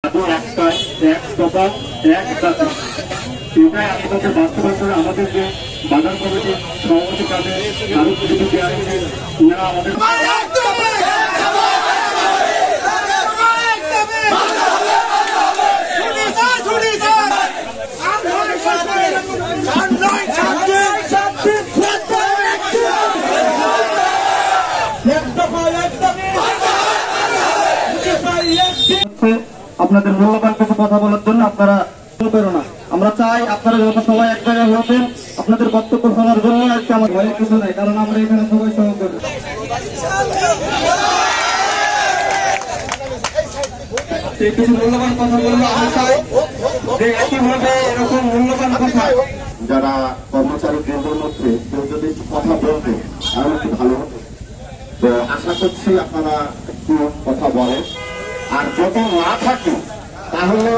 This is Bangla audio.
একটাই, এক দফা, এক দাবি। এটাই আপনাদের বাস্তবায়ন করে আমাদের যে বাজার কমিটির সভাপতি কাজে আরো কিছু দেওয়া হয়েছে, ওনারা আমাদের আপনাদের মূল্যবান কিছু কথা বলার জন্য আপনারা করো না। আমরা চাই আপনারা যত সবাই এক জায়গায় হবেন, আপনাদের বক্তব্য শোনার জন্য আজকে আমার ভয়ের কিছু নাই, কারণ আমরা এখানে সবাই সহযোগী। কিছু মূল্যবান কথা বলবো, আমি চাই যে একইভাবে এরকম মূল্যবান কথা যারা কর্মচারী কেন্দ্রের মধ্যে কেউ যদি কথা বলবে তাহলে একটু ভালো হতো। তো আশা করছি আপনারা একটু কথা বলেন, আর যদি না থাকে তাহলে